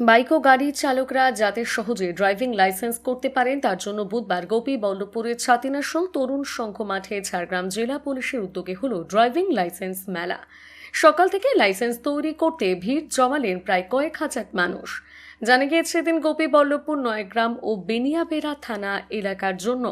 Bike ও গাড়ির চালকরা যাতে সহজে ড্রাইভিং লাইসেন্স করতে পারেন তার জন্য বুধবার গোপীবল্লভপুরের ছাতিনাশোল তরুণ সংঘ মাঠে ঝাড়গ্রাম জেলা পুলিশের উদ্যোগে হল ড্রাইভিং লাইসেন্স মেলা। সকাল থেকে লাইসেন্স তৈরি করতে ভিড় জমালেন প্রায় কয়েক হাজার মানুষ। জানা গিয়েছে এদিন গোপীবল্লভপুর নয়গ্রাম ও বেনিয়াবেড়া থানা এলাকার জন্য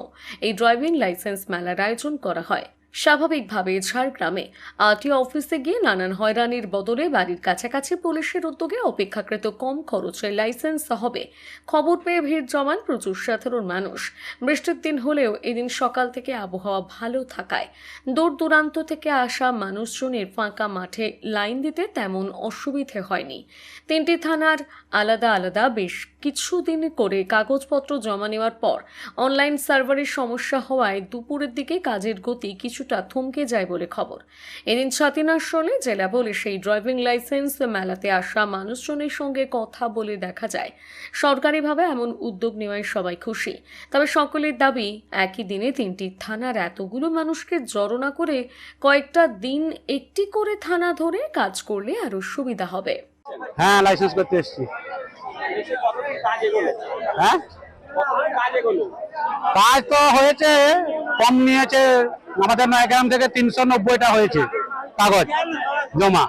এই ড্রাইভিং লাইসেন্স মেলার আয়োজন করা হয়। স্বাভাবিকভাবে ঝাড়গ্রামে আরটিও অফিসে গিয়ে নানান হয়রানির বদলে বাড়ির কাছাকাছি পুলিশের উদ্যোগে অপেক্ষাকৃত কম খরচে লাইসেন্স হবে খবর পেয়ে ভিড় জমান প্রচুর সাধারণ মানুষ। বৃষ্টির দিন হলেও এদিন সকাল থেকে আবহাওয়া ভালো থাকায় দূর দূরান্ত থেকে আসা মানুষজনের ফাঁকা মাঠে লাইন দিতে তেমন অসুবিধে হয়নি। তিনটি থানার আলাদা আলাদা বেশ কিছুদিন করে কাগজপত্র জমা নেওয়ার পর অনলাইন সার্ভারের সমস্যা হওয়ায় দুপুরের দিকে কাজের গতি কিছুটা থমকে যায় বলে খবর। এদিন ছাতিনাশোলে জেলা পুলিশ এই ড্রাইভিং লাইসেন্স মেলাতে আসা মানুষজনের সঙ্গে কথা বলে দেখা যায় সরকারিভাবে এমন উদ্যোগ নেওয়ায় সবাই খুশি। তবে সকলের দাবি একই দিনে তিনটি থানার এতগুলো মানুষকে জড়ো না করে কয়েকটা দিন একটি করে থানা ধরে কাজ করলে আরো সুবিধা হবে। হ্যাঁ, লাইসেন্স করতে এসেছি। হ্যাঁ, কাজ তো হয়েছে, কম নিয়েছে। আমাদের নয়গ্রাম থেকে 390টা হয়েছে কাগজ জমা।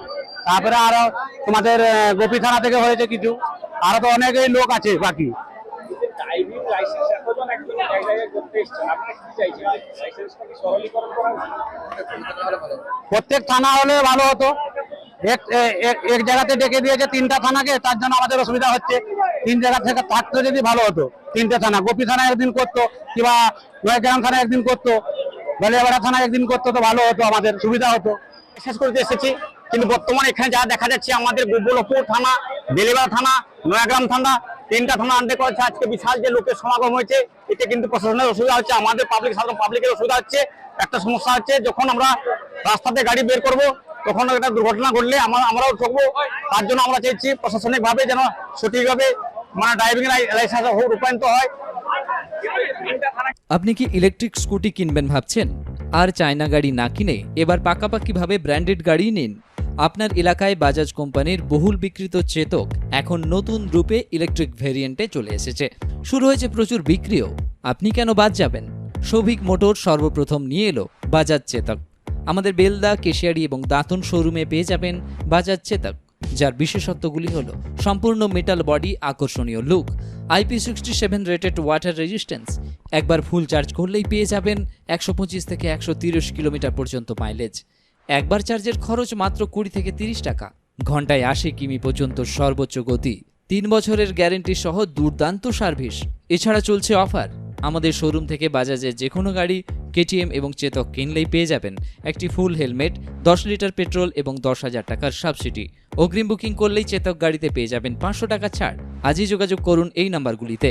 তারপরে আরো তোমাদের গোপী থানা থেকে হয়েছে কিছু, আরো তো অনেকেই লোক আছে বাকি। প্রত্যেক থানা হলে ভালো হতো। এক জায়গাতে ডেকে দিয়েছে তিনটা থানাকে, তার জন্য আমাদের অসুবিধা হচ্ছে। তিন জায়গা থেকে থাকতে যদি ভালো হতো, তিনটে থানা, গোপী থানা একদিন করতো, কিংবা নয়গ্রাম থানা একদিন করতো, বেলিয়াবেড়া থানা একদিন করতো, তো ভালো হতো, আমাদের সুবিধা হতো। শেষ করতে এসেছি, কিন্তু বর্তমানে এখানে যা দেখা যাচ্ছে আমাদের গোপীবল্লভপুর থানা, বেলিয়াবেড়া থানা, নয়গ্রাম থানা, তিনটা থানা আনতে করেছে। আজকে বিশাল যে লোকের সমাগম হয়েছে, এতে কিন্তু প্রশাসনের অসুবিধা হচ্ছে, আমাদের সাধারণ পাবলিকের অসুবিধা হচ্ছে। একটা সমস্যা হচ্ছে, যখন আমরা রাস্তাতে গাড়ি বের করব তখন একটা দুর্ঘটনা ঘটলে আমরাও ঠকবো। তার জন্য আমরা চাইছি প্রশাসনিক ভাবে যেন সঠিকভাবে ড্রাইভিং লাইসেন্স রূপায়িত হয়। আপনি কি ইলেকট্রিক স্কুটি কিনবেন ভাবছেন? আর চায়না গাড়ি না কিনে এবার পাকাপাকিভাবে ব্র্যান্ডেড গাড়ি নিন। আপনার এলাকায় বাজাজ কোম্পানির বহুল বিক্রিত চেতক এখন নতুন রূপে ইলেকট্রিক ভেরিয়েন্টে চলে এসেছে। শুরু হয়েছে প্রচুর বিক্রিও। আপনি কেন বাদ যাবেন? সৌভিক মোটর সর্বপ্রথম নিয়ে এলো বাজাজ চেতক। আমাদের বেলদা, কেশিয়ারি এবং দাঁতন শোরুমে পেয়ে যাবেন বাজাজ চেতক, যার বিশেষত্বগুলি হলো সম্পূর্ণ মেটাল বডি, আকর্ষণীয় look, IP67 rated water resistance. একবার ফুল চার্জ করলেই পেয়ে যাবেন 125 থেকে 130 কিলোমিটার পর্যন্ত মাইলেজ। একবার চার্জের খরচ মাত্র 20 থেকে 30 টাকা। ঘন্টায় 80 কিমি পর্যন্ত সর্বোচ্চ গতি, 3 বছরের গ্যারেন্টি সহ দুর্দান্ত সার্ভিস। এছাড়া চলছে অফার। আমাদের শোরুম থেকে বাজাজের যে কোনো গাড়ি, KTM এবং চেতক কিনলেই পেয়ে যাবেন একটি ফুল হেলমেট, 10 লিটার পেট্রোল এবং 10,000 টাকার সাবসিডি। অগ্রিম বুকিং করলেই চেতক গাড়িতে পেয়ে যাবেন 500 টাকা ছাড়। আজই যোগাযোগ করুন এই নাম্বারগুলিতে।